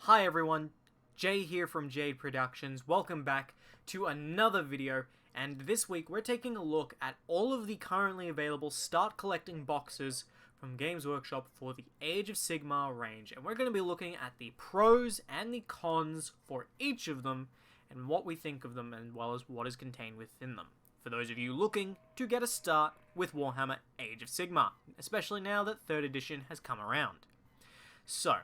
Hi everyone, Jay here from Jade Productions. Welcome back to another video, and this week we're taking a look at all of the currently available start collecting boxes from Games Workshop for the Age of Sigmar range, and we're going to be looking at the pros and the cons for each of them and what we think of them, as well as what is contained within them. For those of you looking to get a start with Warhammer Age of Sigmar, especially now that 3rd edition has come around. So,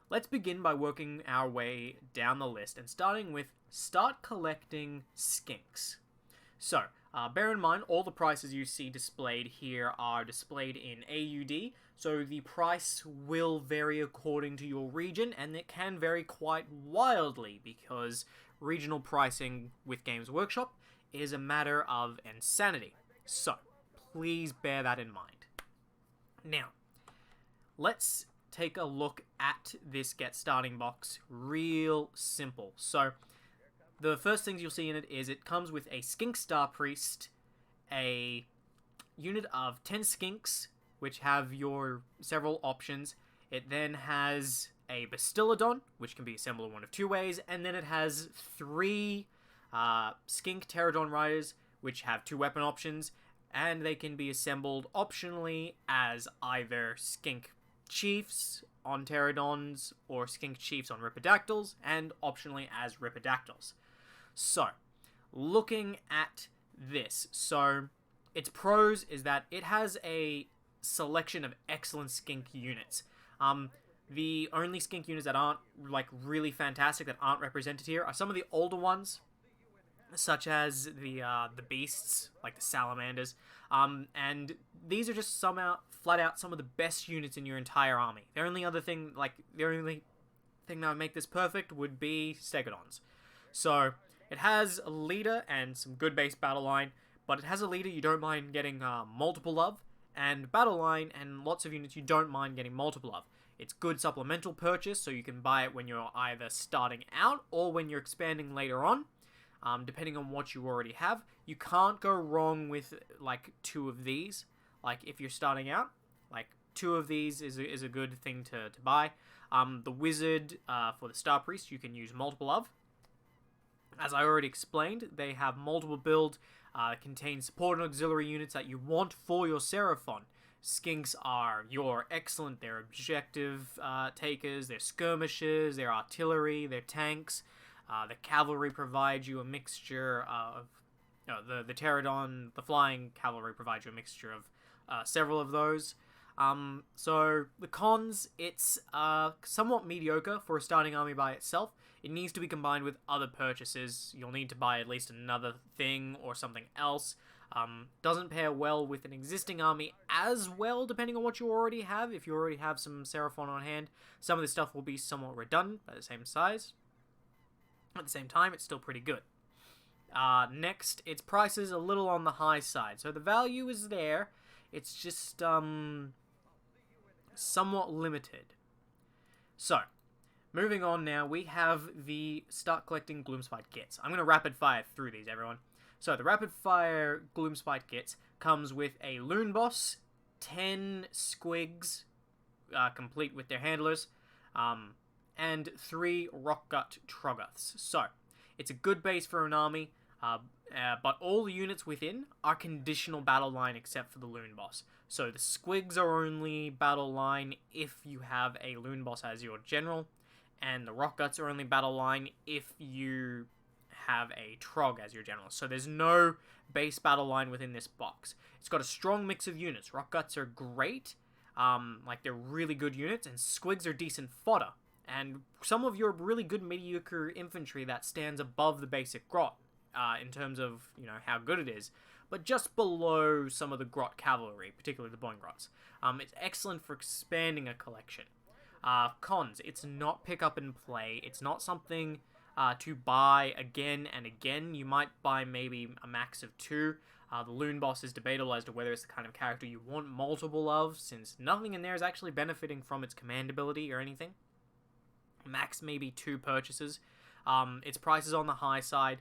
let's begin by working our way down the list and starting with start collecting Skinks. So, bear in mind all the prices you see displayed here are displayed in AUD, so the price will vary according to your region, and it can vary quite wildly because regional pricing with Games Workshop is a matter of insanity. So, please bear that in mind. Now, let's take a look at this get starting box real simple. So the first things you'll see in it is it comes with a Skink Star Priest, a unit of 10 Skinks, which have your several options. It then has a Pestilence, which can be assembled in one of two ways, and then it has 3 Skink Kharadron Riders, which have 2 weapon options, and they can be assembled optionally as either Skink Chiefs on Pterodons or Skink Chiefs on Ripidactyls, and optionally as Ripidactyls. So, looking at this, so its pros is that it has a selection of excellent Skink units. The only Skink units that aren't like really fantastic, that aren't represented here, are some of the older ones, such as the beasts, like the salamanders, and these are just somehow flat out some of the best units in your entire army. The only thing that would make this perfect would be Stegodons. So it has a leader and some good base battle line, but it has a leader you don't mind getting multiple of, and battle line and lots of units you don't mind getting multiple of. It's good supplemental purchase, so you can buy it when you're either starting out or when you're expanding later on. Depending on what you already have. You can't go wrong with like 2 of these. Like if you're starting out, like 2 of these is a good thing to buy. The Wizard for the Star Priest you can use multiple of. As I already explained, they have multiple build, contain support and auxiliary units that you want for your Seraphon. Skinks are your excellent, they're objective takers, they're skirmishers, they're artillery, they're tanks. The cavalry provides you a mixture of... the Pterodon, the flying cavalry provides you a mixture of several of those. So, the cons, it's somewhat mediocre for a starting army by itself. It needs to be combined with other purchases. You'll need to buy at least another thing or something else. Doesn't pair well with an existing army as well, depending on what you already have. If you already have some Seraphon on hand, some of this stuff will be somewhat redundant by the same size. At the same time, it's still pretty good. Next, its price is a little on the high side. So the value is there. It's just somewhat limited. So, moving on now, we have the start collecting Gloomspite kits. I'm going to rapid fire through these, everyone. So, the rapid fire Gloomspite kits comes with a Loon Boss, 10 Squigs, complete with their handlers, and 3 Rockgut Troggoths. So, it's a good base for an army, but all the units within are conditional battle line except for the Loon Boss. So the Squigs are only battle line if you have a Loon Boss as your general, and the Rockguts are only battle line if you have a Trog as your general. So there's no base battle line within this box. It's got a strong mix of units. Rockguts are great, like they're really good units, and Squigs are decent fodder. And some of your really good mediocre infantry that stands above the basic grot in terms of, how good it is, but just below some of the grot cavalry, particularly the Boing Grots. It's excellent for expanding a collection. Cons, it's not pick up and play. It's not something to buy again and again. You might buy maybe a max of 2. The Loon Boss is debatable as to whether it's the kind of character you want multiple of, since nothing in there is actually benefiting from its command ability or anything. Max maybe 2 purchases. Its price is on the high side,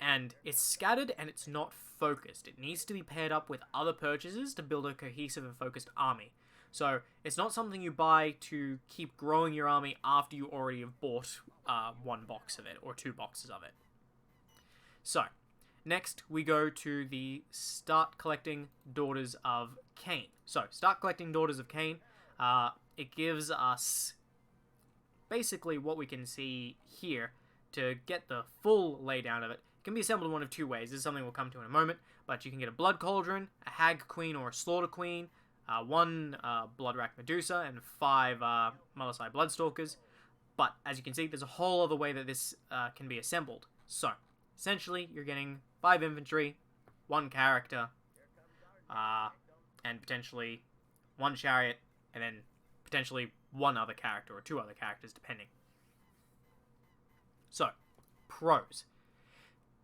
and it's scattered and it's not focused. It needs to be paired up with other purchases to build a cohesive and focused army. So it's not something you buy to keep growing your army after you already have bought one box of it, or 2 boxes of it. So, next we go to the Start Collecting Daughters of Cain. So, Start Collecting Daughters of Cain, it gives us basically what we can see here. To get the full laydown of it, it can be assembled in one of 2 ways. This is something we'll come to in a moment, but you can get a Blood Cauldron, a Hag Queen or a Slaughter Queen, 1 Bloodrack Medusa, and 5 Malasai Bloodstalkers. But, as you can see, there's a whole other way that this can be assembled. So, essentially, you're getting 5 infantry, 1 character, and potentially 1 chariot, and then potentially 1 other character, or 2 other characters, depending. So, pros.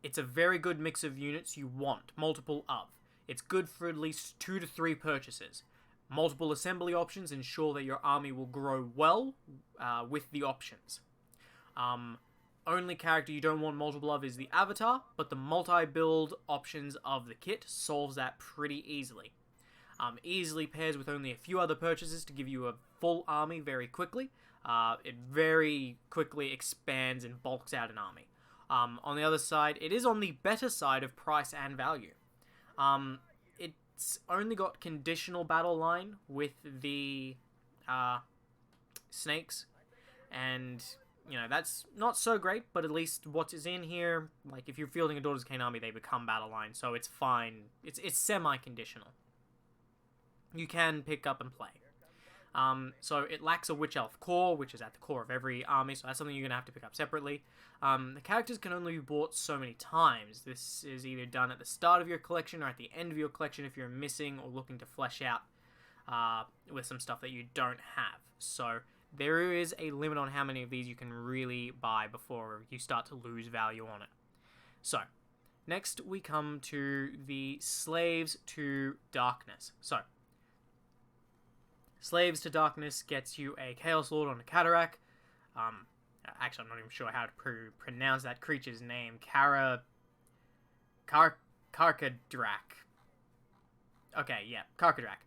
It's a very good mix of units you want, multiple of. It's good for at least 2 to 3 purchases. Multiple assembly options ensure that your army will grow well with the options. Only character you don't want multiple of is the Avatar, but the multi-build options of the kit solves that pretty easily. Easily pairs with only a few other purchases to give you a full army very quickly. It very quickly expands and bulks out an army. On the other side, it is on the better side of price and value. It's only got conditional battle line with the snakes, and you know that's not so great. But at least what is in here, like if you're fielding a Daughters of Cain army, they become battle line, so it's fine. It's semi-conditional. You can pick up and play. So it lacks a Witch Elf core, which is at the core of every army, so that's something you're going to have to pick up separately. The characters can only be bought so many times. This is either done at the start of your collection or at the end of your collection if you're missing or looking to flesh out with some stuff that you don't have. So there is a limit on how many of these you can really buy before you start to lose value on it. So, next we come to the Slaves to Darkness. So, Slaves to Darkness gets you a Chaos Lord on a Kharadron. Actually, I'm not even sure how to pronounce that creature's name. Karkadrak. Okay, yeah, Karkadrak.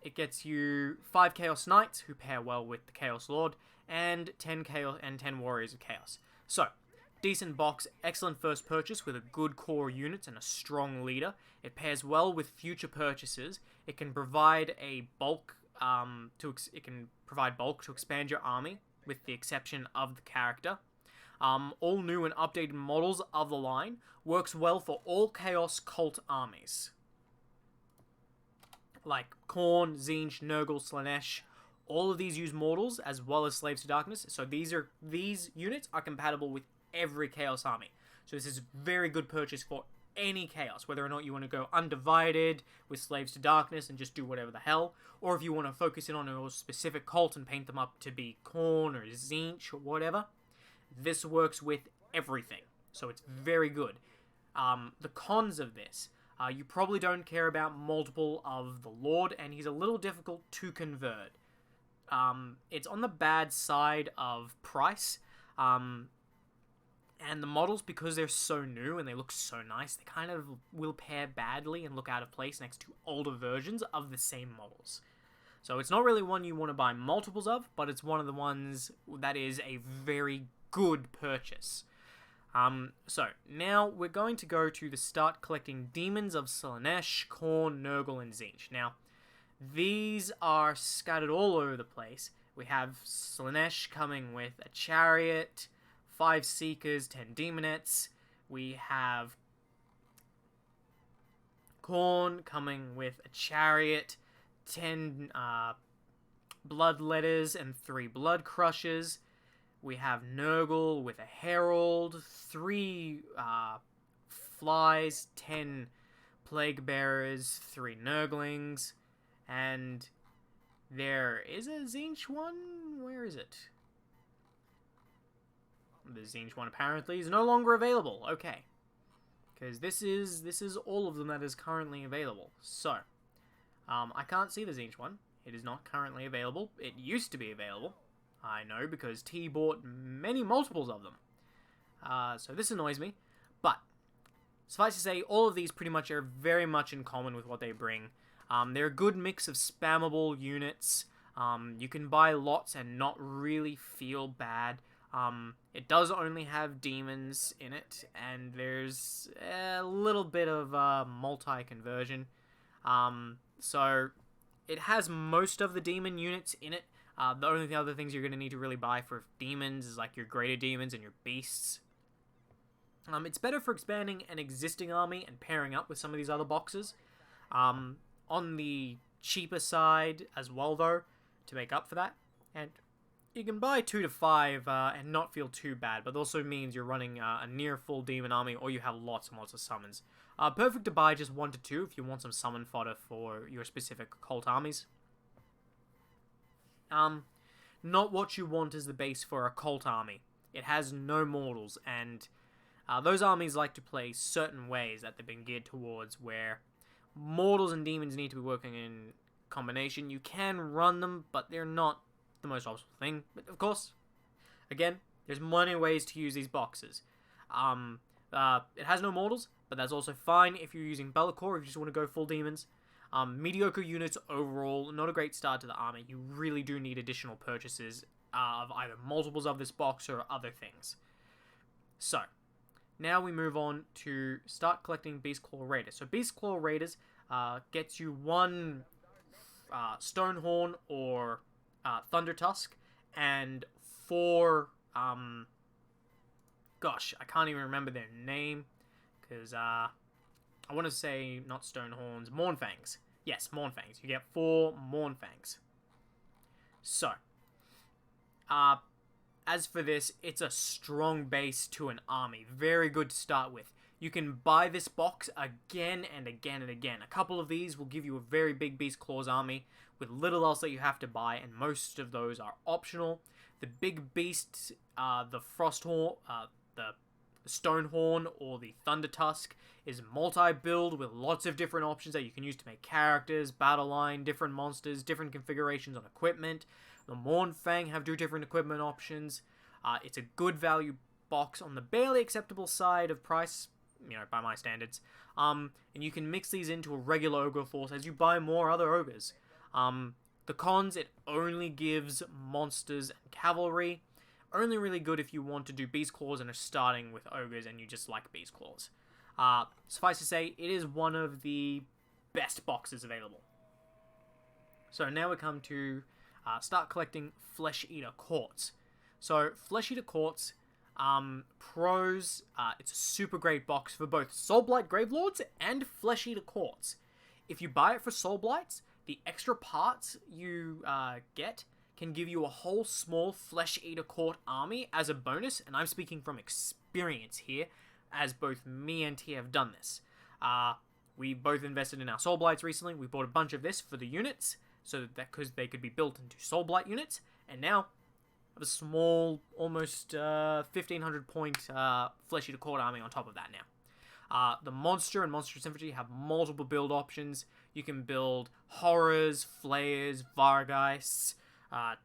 It gets you 5 Chaos Knights, who pair well with the Chaos Lord, and 10 Warriors of Chaos. So, decent box, excellent first purchase with a good core unit and a strong leader. It pairs well with future purchases. It can provide a bulk to expand your army, with the exception of the character. All new and updated models of the line. Works well for all Chaos Cult armies. Like Khorne, Tzeentch, Nurgle, Slaanesh. All of these use mortals as well as Slaves to Darkness. So these units are compatible with every Chaos army. So this is a very good purchase for any Chaos, whether or not you want to go undivided with Slaves to Darkness and just do whatever the hell, or if you want to focus in on a specific cult and paint them up to be Khorne or Tzeentch or whatever. This works with everything, so it's very good. The cons of this, you probably don't care about multiple of the Lord, and he's a little difficult to convert. It's on the bad side of price, and the models, because they're so new and they look so nice, they kind of will pair badly and look out of place next to older versions of the same models. So it's not really one you want to buy multiples of, but it's one of the ones that is a very good purchase. So now we're going to go to the Start Collecting Demons of Slaanesh, Khorne, Nurgle, and Tzeentch. Now, these are scattered all over the place. We have Slaanesh coming with a chariot, 5 Seekers, 10 Demonettes. We have Khorne coming with a chariot, 10 Bloodletters, and 3 Blood Crushers. We have Nurgle with a Herald, 3 Flies, 10 Plague Bearers, 3 Nurglings, and there is a Tzeentch one? Where is it? The Tzeentch one apparently is no longer available. Okay. Because this is all of them that is currently available. So, I can't see the Tzeentch one. It is not currently available. It used to be available. I know, because T bought many multiples of them. So this annoys me. But, suffice to say, all of these pretty much are very much in common with what they bring. They're a good mix of spammable units. You can buy lots and not really feel bad. It does only have demons in it, and there's a little bit of multi-conversion. So it has most of the demon units in it. The only other things you're going to need to really buy for demons is like your greater demons and your beasts. It's better for expanding an existing army and pairing up with some of these other boxes. On the cheaper side as well, though, to make up for that. And you can buy 2 to 5 and not feel too bad, but it also means you're running a near full demon army, or you have lots and lots of summons. Perfect to buy just 1 to 2 if you want some summon fodder for your specific cult armies. Not what you want as the base for a cult army. It has no mortals, and those armies like to play certain ways that they've been geared towards, where mortals and demons need to be working in combination. You can run them, but they're not the most optimal thing. But of course, again, there's many ways to use these boxes. It has no mortals, but that's also fine if you're using Be'lakor, if you just want to go full demons. Mediocre units overall, not a great start to the army. You really do need additional purchases of either multiples of this box or other things. So, now we move on to start collecting Beastclaw Raiders. So Beastclaw Raiders gets you 1 Stonehorn or Thunder Tusk, and 4, gosh, I can't even remember their name, because I want to say not Stonehorns, Mournfangs. Yes, Mournfangs. You get 4 Mournfangs. So, as for this, it's a strong base to an army. Very good to start with. You can buy this box again and again and again. A couple of these will give you a very big Beast Claws army with little else that you have to buy, and most of those are optional. The big beasts, the Frosthorn, the Stonehorn, or the Thunder Tusk is multi-build with lots of different options that you can use to make characters, battle line, different monsters, different configurations on equipment. The Mournfang have 2 different equipment options. It's a good value box on the barely acceptable side of price, by my standards. And you can mix these into a regular ogre force as you buy more other ogres. The cons, it only gives monsters and cavalry. Only really good if you want to do Beast Claws and are starting with ogres and you just like Beast Claws. Suffice to say, it is one of the best boxes available. So now we come to start collecting Flesh Eater Courts. So Flesh Eater Courts, pros, it's a super great box for both SoulBlight Gravelords and Flesh Eater Courts. If you buy it for SoulBlights, the extra parts you get can give you a whole small Flesh Eater Court army as a bonus, and I'm speaking from experience here, as both me and T have done this. We both invested in our SoulBlights recently. We bought a bunch of this for the units, so that because they could be built into SoulBlight units, and now have a small, almost 1500 point Flesh Eater Court army on top of that now. The Monster and Monstrous Infantry have multiple build options. You can build Horrors, Flayers, Vargheists,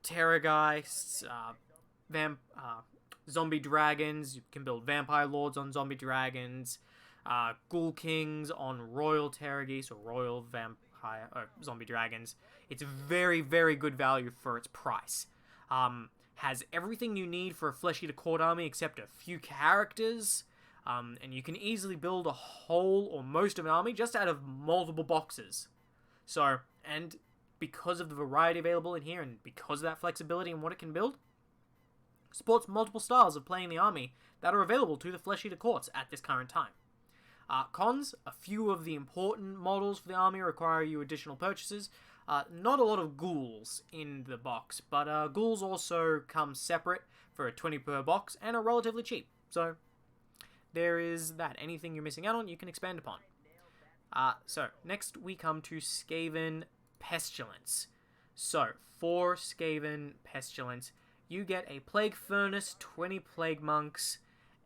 Terrorgeists, Zombie Dragons. You can build Vampire Lords on Zombie Dragons, Ghoul Kings on Royal Terrorgeese or Royal Vampire or Zombie Dragons. It's very, very good value for its price. Has everything you need for a Flesh Eater Court army except a few characters. And you can easily build a whole or most of an army just out of multiple boxes. So, and because of the variety available in here and because of that flexibility and what it can build, supports multiple styles of playing the army that are available to the Flesh Eater Courts at this current time. Cons, a few of the important models for the army require you additional purchases. Not a lot of ghouls in the box, but ghouls also come separate for a 20 per box and are relatively cheap. So, there is that. Anything you're missing out on, you can expand upon. So, next we come to Skaven Pestilence. So, for Skaven Pestilence, you get a Plague Furnace, 20 Plague Monks,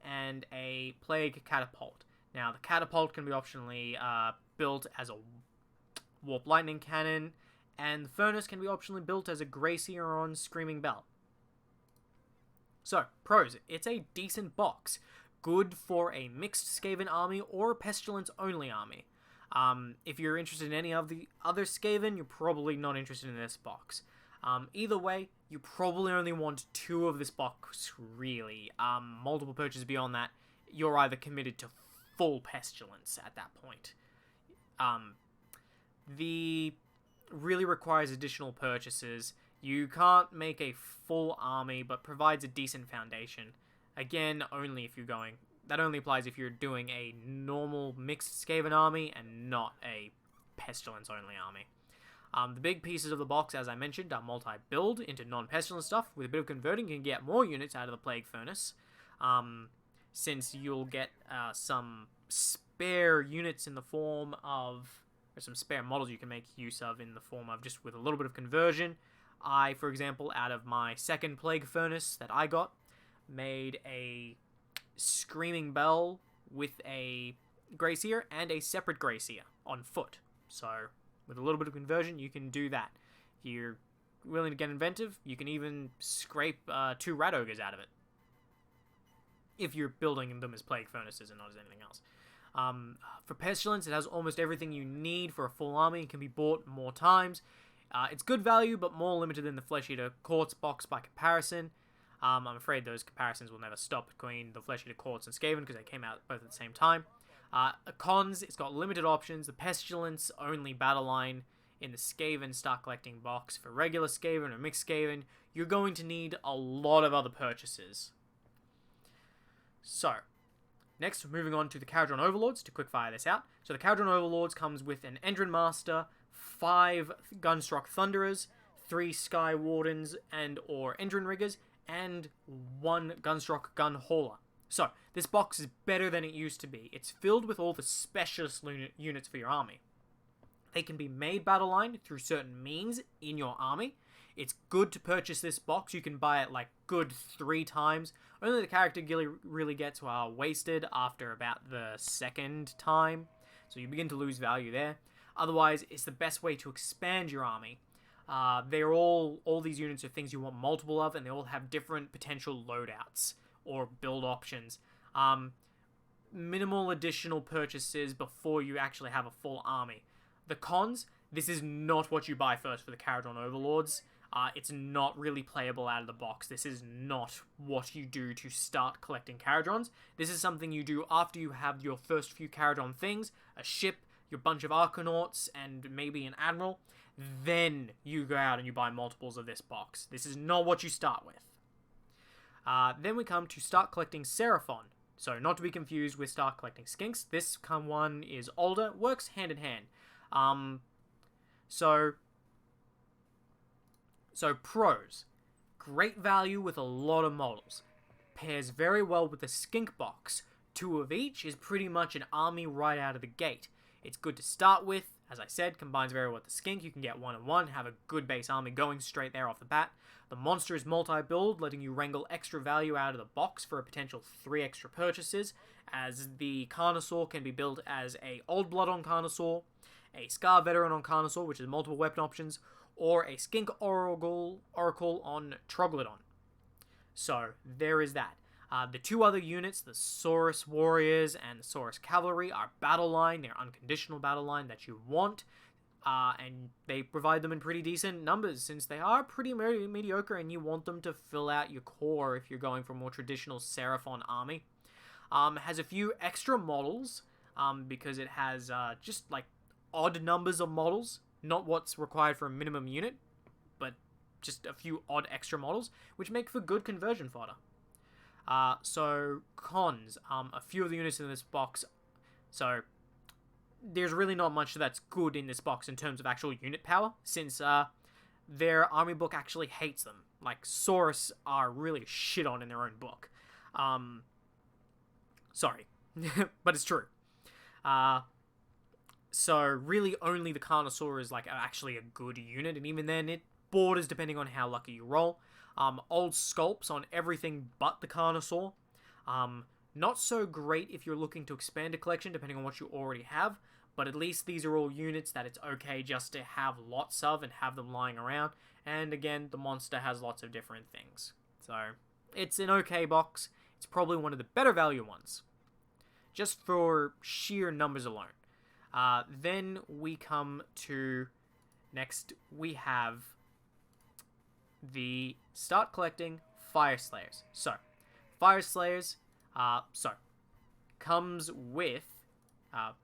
and a Plague Catapult. Now, the Catapult can be optionally built as a Warp Lightning Cannon, and the Furnace can be optionally built as a Gracier on Screaming Bell. So, pros. It's a decent box. Good for a mixed Skaven army or a Pestilence-only army. If you're interested in any of the other Skaven, you're probably not interested in this box. Either way, you probably only want 2 of this box, really. Multiple purchases beyond that, you're either committed to full Pestilence at that point. The really requires additional purchases. You can't make a full army, but provides a decent foundation. Again, only if you're going... That only applies if you're doing a normal mixed Skaven army and not a Pestilence-only army. The big pieces of the box, as I mentioned, are multi-build into non-Pestilence stuff. With a bit of converting, you can get more units out of the Plague Furnace. Since you'll get some spare units in the form of... Or some spare models you can make use of in the form of just with a little bit of conversion. I, for example, out of my second Plague Furnace that I got, made a Screaming Bell with a Grey Seer and a separate Grey Seer on foot. So, with a little bit of conversion, you can do that. If you're willing to get inventive, you can even scrape 2 Rat Ogres out of it. If you're building them as Plague Furnaces and not as anything else. For Pestilence, it has almost everything you need for a full army. It can be bought more times. It's good value, but more limited than the Flesh Eater Courts box by comparison. I'm afraid those comparisons will never stop between the Flesh Eater Courts and Skaven, because they came out both at the same time. Cons, it's got limited options. The Pestilence only battle line in the Skaven Start Collecting box. For regular Skaven or mixed Skaven, you're going to need a lot of other purchases. So, next, we're moving on to the Kharadron Overlords to quickfire this out. So the Kharadron Overlords comes with an Endrin Master, 5 Gunstruck Thunderers, 3 Sky Wardens and or Endrin Riggers, and 1 Gunstruck Gun Hauler. So, this box is better than it used to be. It's filled with all the specialist units for your army. They can be made battle line through certain means in your army. It's good to purchase this box. You can buy it like good 3 times. Only the character really gets wasted after about the 2nd time. So you begin to lose value there. Otherwise, it's the best way to expand your army. They're all these units are things you want multiple of, and they all have different potential loadouts or build options. Minimal additional purchases before you actually have a full army. The cons, this is not what you buy first for the Kharadron Overlords. It's not really playable out of the box. This is not what you do to start collecting Kharadrons. This is something you do after you have your first few Kharadron things, a ship, your bunch of Arcanauts, and maybe an Admiral. Then you go out and you buy multiples of this box. This is not what you start with. Then we come to start collecting Seraphon. So, not to be confused with start collecting Skinks. This one is older, works hand in hand. So pros. Great value with a lot of models. Pairs very well with the Skink box. 2 of each is pretty much an army right out of the gate. It's good to start with. As I said, combines very well with the Skink. You can get 1 and 1, have a good base army going straight there off the bat. The monster is multi-build, letting you wrangle extra value out of the box for a potential 3 extra purchases, as the Carnosaur can be built as a Old Blood on Carnosaur, a Scar Veteran on Carnosaur, which is multiple weapon options, or a Skink Oracle on Troglodon. So, there is that. The 2 other units, the Saurus Warriors and the Saurus Cavalry, are battle line. They're unconditional battle line that you want. And they provide them in pretty decent numbers, since they are pretty mediocre and you want them to fill out your core if you're going for a more traditional Seraphon army. Has a few extra models, because it has just like odd numbers of models. Not what's required for a minimum unit, but just a few odd extra models, which make for good conversion fodder. So, cons. A few of the units in this box. So, there's really not much that's good in this box in terms of actual unit power, since their army book actually hates them. Like, Saurus are really shit on in their own book. Sorry. But it's true. So, really only the Carnosaur is like actually a good unit, and even then it borders depending on how lucky you roll. Old sculpts on everything but the Carnosaur. Not so great if you're looking to expand a collection, depending on what you already have, but at least these are all units that it's okay just to have lots of and have them lying around. And again, the monster has lots of different things. So, it's an okay box. It's probably one of the better value ones, just for sheer numbers alone. Then we come to... Next, we have the start collecting Fyreslayers. So, Fyreslayers, comes with,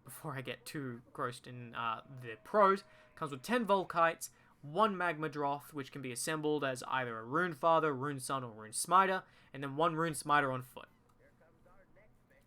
before I get too grossed in the pros, comes with 10 Volkites, 1 Magma Droth, which can be assembled as either a Rune Father, Rune Son, or Rune Smiter, and then 1 Rune Smiter on foot.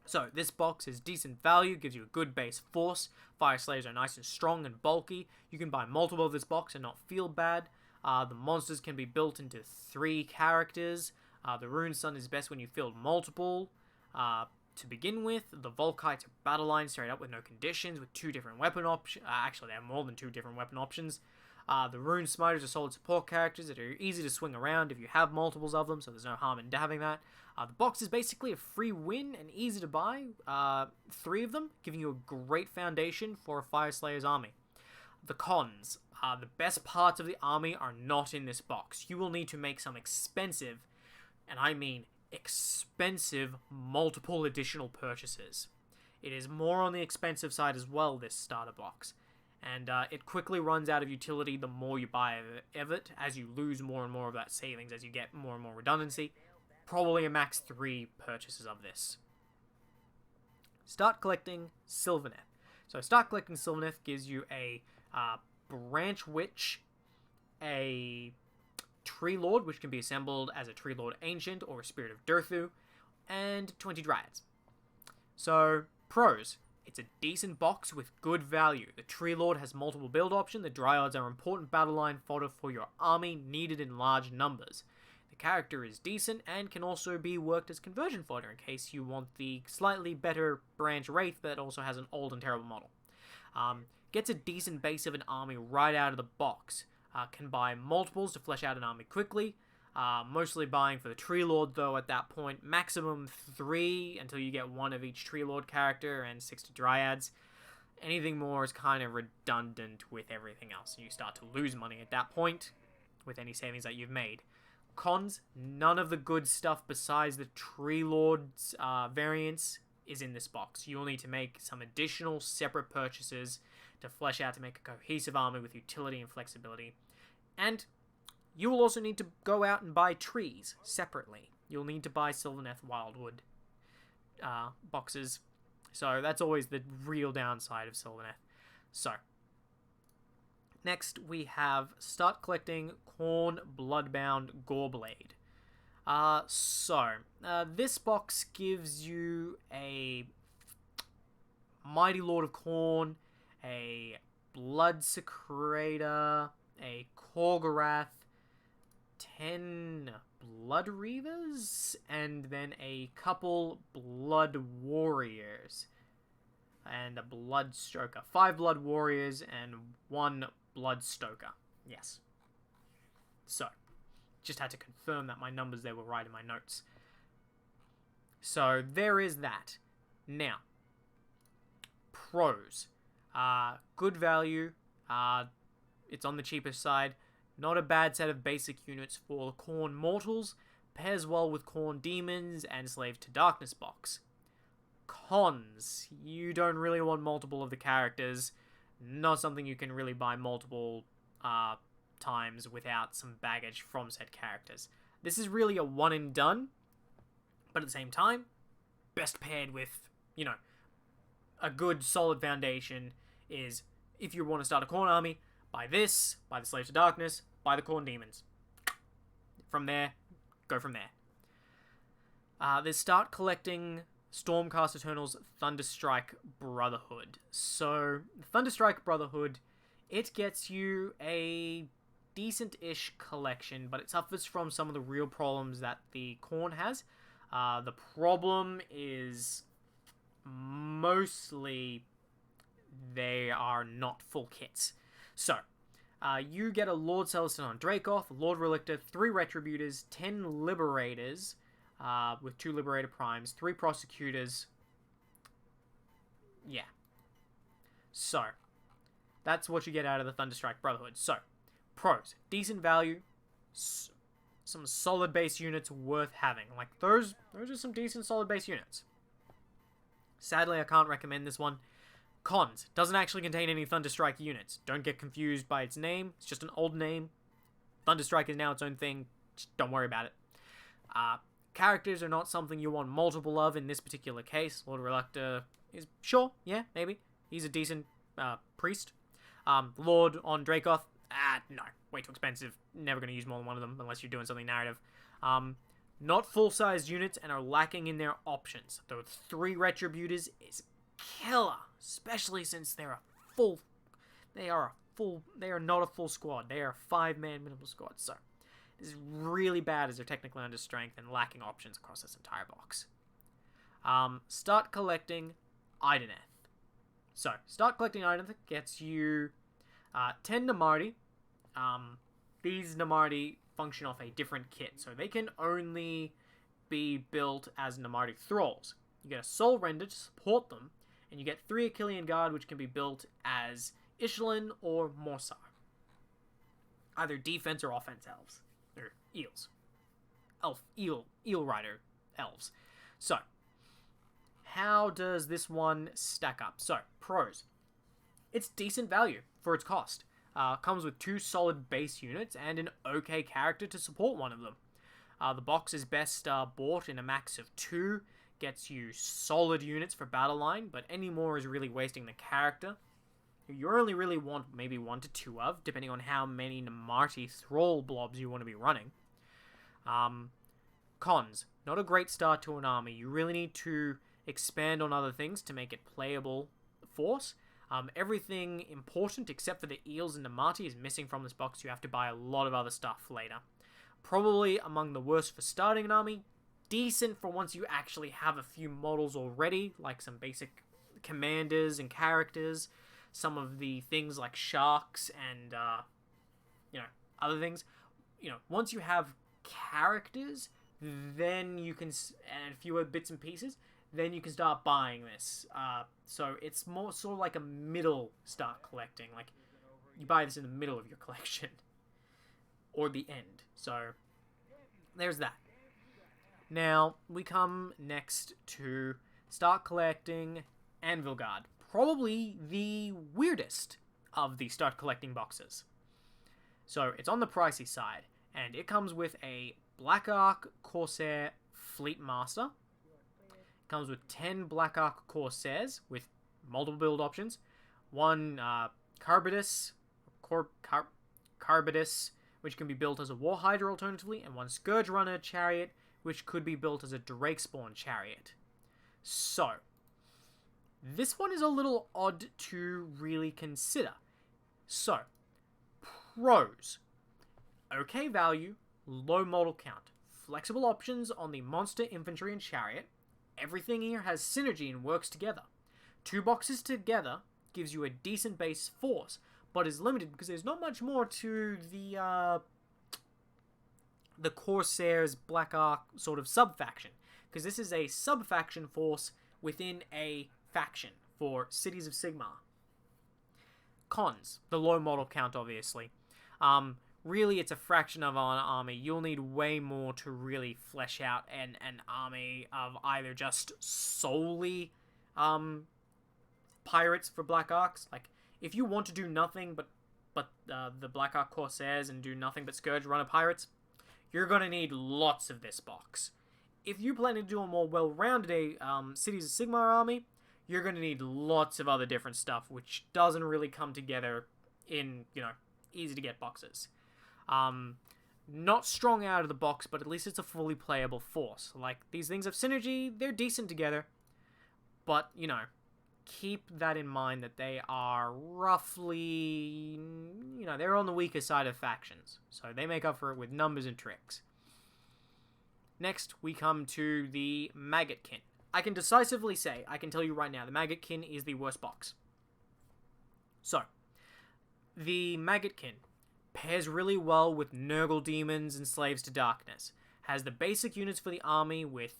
So, this box is decent value, gives you a good base force. Fyreslayers are nice and strong and bulky. You can buy multiple of this box and not feel bad. The monsters can be built into 3 characters. The Rune Son is best when you field multiple. To begin with, the Volkites are battle line straight up with no conditions, with 2 different weapon options. Actually, they have more than 2 different weapon options. The Rune Smiters are solid support characters that are easy to swing around if you have multiples of them, so there's no harm in having that. The box is basically a free win and easy to buy. 3 of them, giving you a great foundation for a Fyreslayer's army. The cons. The best parts of the army are not in this box. You will need to make some expensive, and I mean expensive, multiple additional purchases. It is more on the expensive side as well, this starter box. And it quickly runs out of utility the more you buy of it, as you lose more and more of that savings, as you get more and more redundancy. Probably a max 3 purchases of this. Start collecting Sylvaneth. So start collecting Sylvaneth gives you a Branch Witch, a Tree Lord, which can be assembled as a Tree Lord Ancient or a Spirit of Durthu, and 20 Dryads. So, pros. It's a decent box with good value. The Tree Lord has multiple build options. The Dryads are important battle line fodder for your army, needed in large numbers. The character is decent and can also be worked as conversion fodder in case you want the slightly better Branch Wraith that also has an old and terrible model. Gets a decent base of an army right out of the box. Can buy multiples to flesh out an army quickly. Mostly buying for the Tree Lord though at that point. Maximum 3 until you get 1 of each Tree Lord character and 6 to Dryads. Anything more is kind of redundant with everything else. You start to lose money at that point with any savings that you've made. Cons, none of the good stuff besides the Tree Lord's variants is in this box. You'll need to make some additional separate purchases to flesh out to make a cohesive army with utility and flexibility. And you will also need to go out and buy trees separately. You'll need to buy Sylvaneth Wildwood boxes. So that's always the real downside of Sylvaneth. So, next we have start collecting Khorne Bloodbound Goreblade. This box gives you a Mighty Lord of Khorne, a Blood Secretor, a Korgorath, 10 Blood Reavers, and then a couple Blood Warriors, and a Blood Stoker. 5 Blood Warriors and 1 Blood Stoker. Yes. So, just had to confirm that my numbers there were right in my notes. So, there is that. Now, pros. Good value. It's on the cheapest side. Not a bad set of basic units for Khorne Mortals. Pairs well with Khorne Demons and Slave to Darkness box. Cons. You don't really want multiple of the characters. Not something you can really buy multiple times without some baggage from said characters. This is really a one and done, but at the same time, best paired with, a good solid foundation is, if you want to start a Khorne army, buy this, buy the Slave to Darkness, buy the Khorne Demons. From there, go from there. There's start collecting Stormcast Eternal's Thunderstrike Brotherhood. So, Thunderstrike Brotherhood, it gets you a decent-ish collection, but it suffers from some of the real problems that the Khorne has. The problem is mostly they are not full kits. So, you get a Lord Celestin on Dracoth, Lord Relictor, 3 Retributors, 10 Liberators, with 2 Liberator Primes, 3 Prosecutors. Yeah. So, that's what you get out of the Thunderstrike Brotherhood. So, pros. Decent value. Some solid base units worth having. Like, those are some decent solid base units. Sadly, I can't recommend this one. Cons. Doesn't actually contain any Thunderstrike units. Don't get confused by its name. It's just an old name. Thunderstrike is now its own thing. Just don't worry about it. Characters are not something you want multiple of in this particular case. Lord Reluctor is... Sure, yeah, maybe. He's a decent priest. Lord on Dracoth. No. Way too expensive. Never going to use more than one of them unless you're doing something narrative. Not full-sized units and are lacking in their options. Though 3 Retributors is killer, especially since they are not a full squad. They are a 5-man minimal squad. So this is really bad as they're technically under strength and lacking options across this entire box. Start collecting Idoneth. So start collecting Idoneth gets you 10 Namarti. These Namarti function off a different kit, so they can only be built as Namarti Thralls. You get a Soul Render to support them, and you get 3 Achillean Guard, which can be built as Ishlin or Morsar. Either defense or offense elves. Or eels. Eel Rider elves. So, how does this one stack up? So, pros. It's decent value for its cost. Comes with 2 solid base units and an okay character to support one of them. The box is best bought in a max of 2. Gets you solid units for battle line, but any more is really wasting the character. You only really want maybe 1 to 2 of, depending on how many Namarti Thrall blobs you want to be running. Cons. Not a great start to an army. You really need to expand on other things to make it playable force. Everything important except for the eels and Namarti is missing from this box. You have to buy a lot of other stuff later. Probably among the worst for starting an army. Decent for once you actually have a few models already, like some basic commanders and characters. Some of the things like sharks and, other things. Once you have characters, then you can, and fewer bits and pieces, then you can start buying this. So it's more sort of like a middle start collecting. Like, you buy this in the middle of your collection. Or the end. So, there's that. Now, we come next to start collecting Anvil Guard. Probably the weirdest of the start collecting boxes. So, it's on the pricey side. And it comes with a Black Ark Corsair Fleet Master. Comes with 10 Black Ark Corsairs with multiple build options. 1 Carbitus, which can be built as a War Hydra alternatively, and 1 Scourge Runner Chariot, which could be built as a Drakespawn Chariot. So, this one is a little odd to really consider. So, pros. Okay value, low model count, flexible options on the monster, infantry, and chariot. Everything here has synergy and works together. 2 boxes together gives you a decent base force, but is limited because there's not much more to the Corsairs Black Ark sort of sub-faction. Because this is a sub-faction force within a faction for Cities of Sigmar. Cons. The low model count, obviously. Really, it's a fraction of an army. You'll need way more to really flesh out an army of either just solely pirates for Black Arks. Like, if you want to do nothing but the Black Ark Corsairs and do nothing but Scourge Runner Pirates, you're going to need lots of this box. If you plan to do a more well-rounded Cities of Sigmar army, you're going to need lots of other different stuff, which doesn't really come together in, easy-to-get boxes. Not strong out of the box, but at least it's a fully playable force. Like, these things have synergy, they're decent together, but, keep that in mind that they are roughly, they're on the weaker side of factions, so they make up for it with numbers and tricks. Next, we come to the Maggotkin. I can decisively say, I can tell you right now, the Maggotkin is the worst box. So, the Maggotkin pairs really well with Nurgle Demons and Slaves to Darkness. Has the basic units for the army with,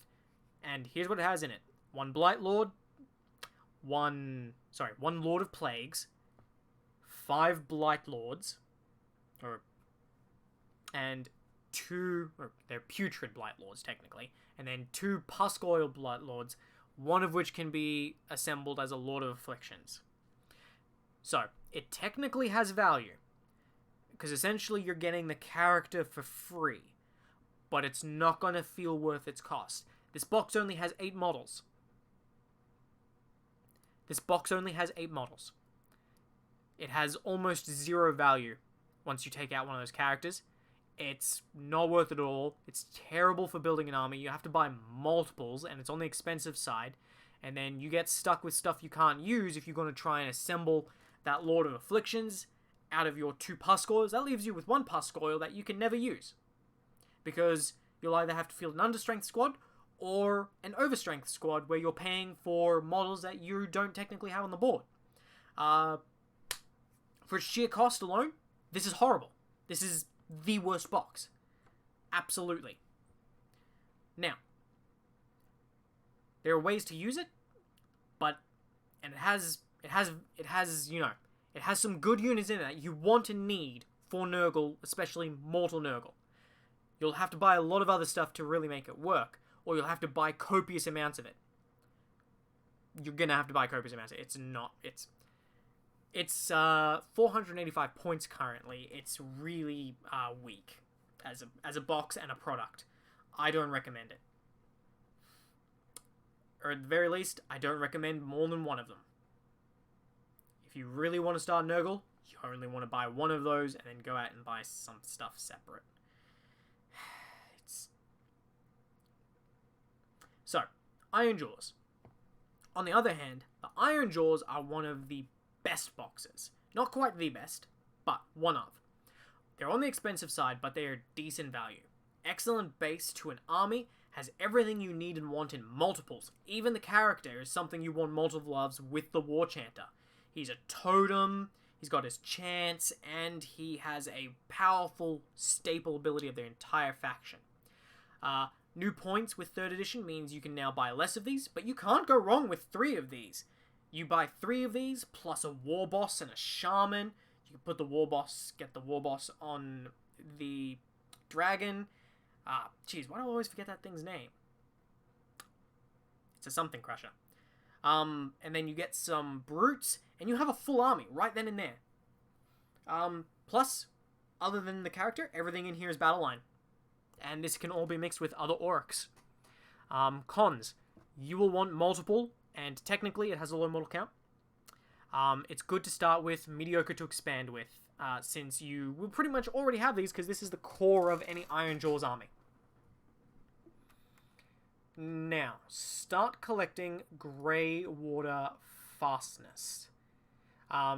and here's what it has in it. 1 Blight Lord, 1 Lord of Plagues, 5 Blight Lords, and 2, they're Putrid Blight Lords technically, and then 2 Puskoil Blight Lords, one of which can be assembled as a Lord of Afflictions. So, it technically has value, because essentially you're getting the character for free, but it's not going to feel worth its cost. This box only has 8 models. This box only has 8 models. It has almost 0 value once you take out one of those characters. It's not worth it at all. It's terrible for building an army. You have to buy multiples, and it's on the expensive side. And then you get stuck with stuff you can't use if you're going to try and assemble that Lord of Afflictions out of your 2 Pusk Oils. That leaves you with 1 Pusk Oil that you can never use, because you'll either have to field an understrength squad or an overstrength squad where you're paying for models that you don't technically have on the board. For its sheer cost alone, this is horrible. This is the worst box. Absolutely. Now, there are ways to use it, and it has some good units in it that you want and need for Nurgle, especially Mortal Nurgle. You'll have to buy a lot of other stuff to really make it work, or you'll have to buy copious amounts of it. You're gonna have to buy copious amounts of it. It's 485 points currently. It's really weak as a box and a product. I don't recommend it. Or at the very least, I don't recommend more than 1 of them. If you really want to start Nurgle, you only want to buy 1 of those and then go out and buy some stuff separate. So, Ironjaws. On the other hand, the Ironjaws are one of the best boxes. Not quite the best, but one of. They're on the expensive side, but they are decent value. Excellent base to an army, has everything you need and want in multiples. Even the character is something you want multiple of with the War Chanter. He's a totem, he's got his chants, and he has a powerful staple ability of their entire faction. New points with 3rd edition means you can now buy less of these, but you can't go wrong with 3 of these. You buy 3 of these, plus a War Boss and a Shaman. You can put the War Boss, get the War Boss on the Dragon. Jeez, why do I always forget that thing's name? It's a something crusher. And then you get some Brutes, and you have a full army right then and there. Plus, other than the character, everything in here is battle line. And this can all be mixed with other orcs. Cons. You will want multiple, and technically it has a low model count. It's good to start with, mediocre to expand with, since you will pretty much already have these, because this is the core of any Ironjaws army. Now, start collecting Greywater Fastness.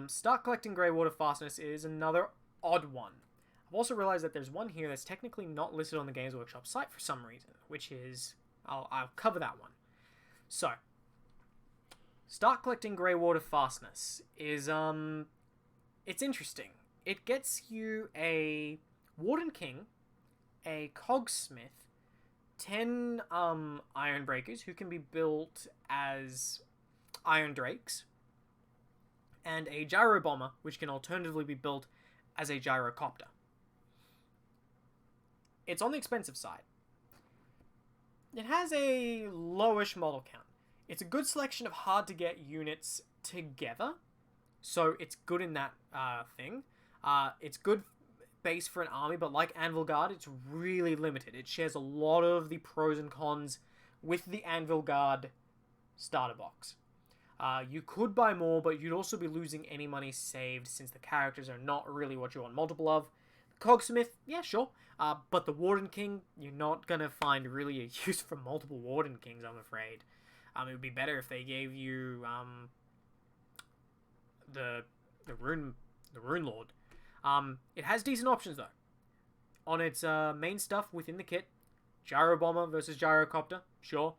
Start collecting Greywater Fastness is another odd one. I've also realized that there's one here that's technically not listed on the Games Workshop site for some reason, which is... I'll cover that one. So, start collecting Greywater Fastness is, it's interesting. It gets you a Warden King, a Cogsmith, 10 Iron Breakers who can be built as Iron Drakes, and a Gyro Bomber, which can alternatively be built as a Gyrocopter. It's on the expensive side. It has a lowish model count. It's a good selection of hard-to-get units together, so it's good in that thing. It's good base for an army, but like Anvil Guard, it's really limited. It shares a lot of the pros and cons with the Anvil Guard starter box. You could buy more, but you'd also be losing any money saved since the characters are not really what you want multiple of. Cogsmith, yeah, sure. But the Warden King, you're not going to find really a use for multiple Warden Kings, I'm afraid. It would be better if they gave you the Rune Lord. It has decent options, though. On its main stuff within the kit, Gyro Bomber versus Gyrocopter, sure.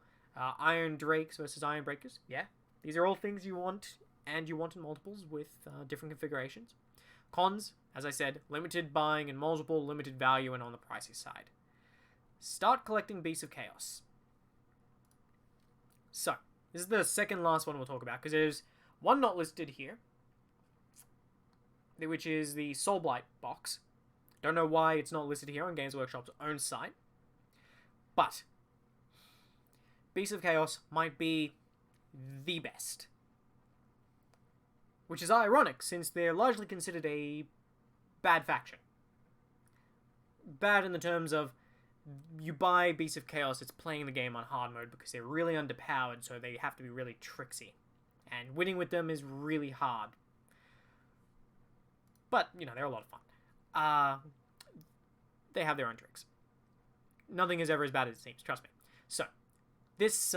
Iron Drakes versus Iron Breakers, yeah. These are all things you want, and you want in multiples with different configurations. Cons, as I said, limited buying and multiple, limited value, and on the pricey side. Start collecting Beasts of Chaos. So, this is the second last one we'll talk about, because there's one not listed here, which is the SoulBlight box. Don't know why it's not listed here on Games Workshop's own site, but Beasts of Chaos might be the best. which is ironic since they're largely considered a bad faction. Bad in the terms of you buy Beasts of Chaos, it's playing the game on hard mode because they're really underpowered, so they have to be really tricksy. And winning with them is really hard. But, you know, they're a lot of fun. They have their own tricks. Nothing is ever as bad as it seems, trust me. So, this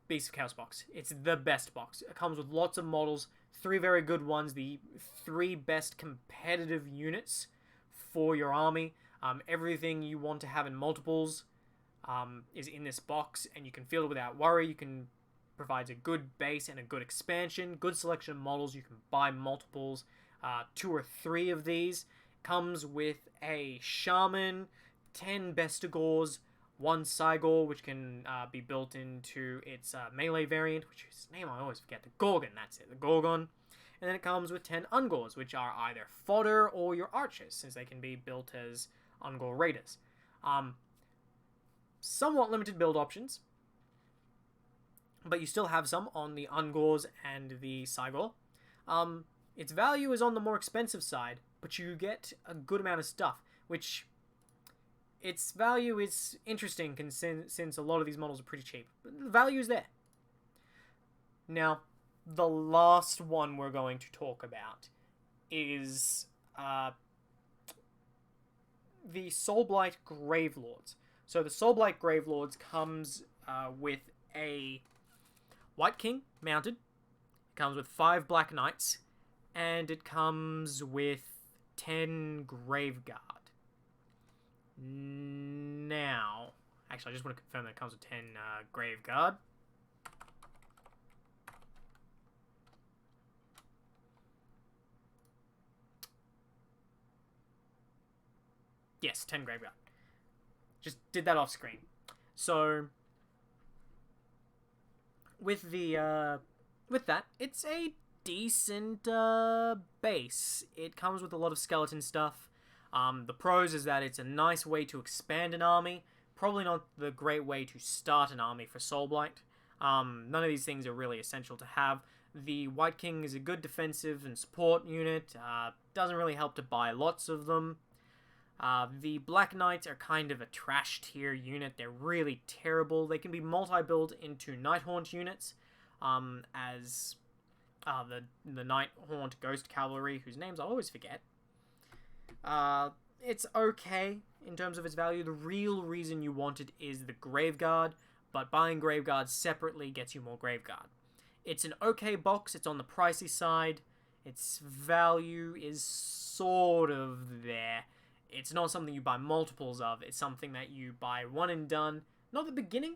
Beast of Chaos box, it's the best box. It comes with lots of models, 3 very good ones, the 3 best competitive units for your army. Everything you want to have in multiples is in this box, and you can field it without worry. You can provide a good base and a good expansion, good selection of models. You can buy multiples, 2 or 3 of these. Comes with a Shaman, 10 Bestigors, 1 Cygor, which can be built into its melee variant, which is name I always forget, the Gorgon, that's it, the Gorgon. And then it comes with 10 Ungors, which are either fodder or your archers, since they can be built as Ungor Raiders. Somewhat limited build options, but you still have some on the Ungors and the Cygor. Its value is on the more expensive side, but you get a good amount of stuff, which its value is interesting since a lot of these models are pretty cheap. But the value is there. Now, the last one we're going to talk about is the SoulBlight Gravelords. So the SoulBlight Gravelords comes with a White King mounted. It comes with 5 Black Knights, and it comes with 10 Graveguard. Now, actually, I just want to confirm that it comes with 10 Graveguard. Yes, 10 Graveguard. Just did that off screen. So, with that, it's a decent base. It comes with a lot of skeleton stuff. The pros is that it's a nice way to expand an army. Probably not the great way to start an army for SoulBlight. None of these things are really essential to have. The White King is a good defensive and support unit. Doesn't really help to buy lots of them. The Black Knights are kind of a trash tier unit. They're really terrible. They can be multi-built into Nighthaunt units, as the Nighthaunt Ghost Cavalry, whose names I always forget. It's okay in terms of its value. The real reason you want it is the Graveguard, but buying Graveguard separately gets you more Graveguard. It's an okay box. It's on the pricey side. Its value is sort of there. It's not something you buy multiples of. It's something that you buy one and done. Not the beginning,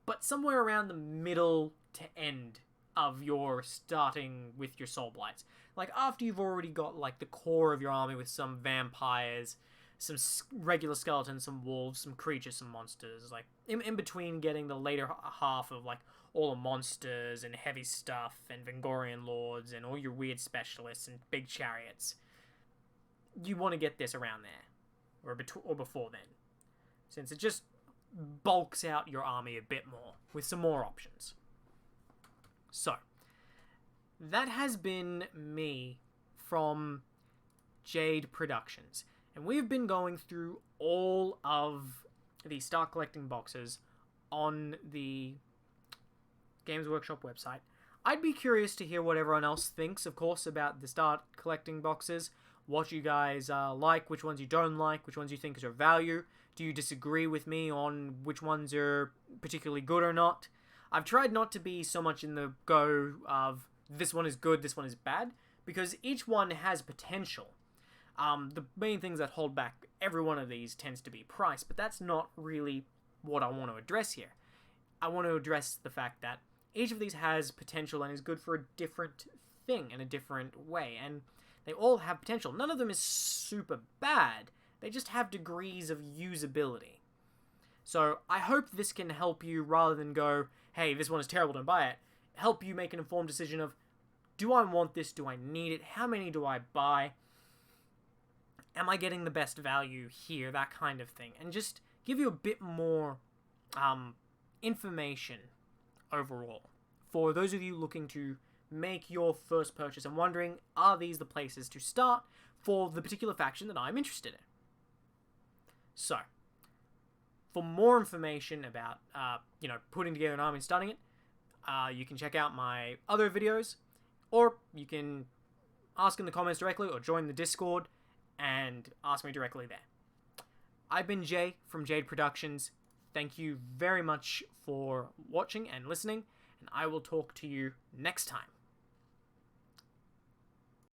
but somewhere around the middle to end of your starting with your SoulBlights. Like, after you've already got, like, the core of your army with some vampires, some regular skeletons, some wolves, some creatures, some monsters. Like, in between getting the later half of, like, all the monsters and heavy stuff and Vengorian lords and all your weird specialists and big chariots. You want to get this around there. Or before then. Since it just bulks out your army a bit more, with some more options. So, that has been me from Jade Productions. And we've been going through all of the Start Collecting boxes on the Games Workshop website. I'd be curious to hear what everyone else thinks, of course, about the Start Collecting boxes. What you guys like, which ones you don't like, which ones you think are of value. Do you disagree with me on which ones are particularly good or not? I've tried not to be so much in the go of this one is good, this one is bad, because each one has potential. The main things that hold back every one of these tends to be price, but that's not really what I want to address here. I want to address the fact that each of these has potential and is good for a different thing in a different way, and they all have potential. None of them is super bad. They just have degrees of usability. So I hope this can help you, rather than go, hey, this one is terrible, don't buy it. Help you make an informed decision of, do I want this? Do I need it? How many do I buy? Am I getting the best value here? That kind of thing. And just give you a bit more information overall for those of you looking to make your first purchase and wondering, are these the places to start for the particular faction that I'm interested in? So, for more information about, putting together an army and starting it, you can check out my other videos, or you can ask in the comments directly, or join the Discord and ask me directly there. I've been Jay from Jade Productions. Thank you very much for watching and listening, and I will talk to you next time.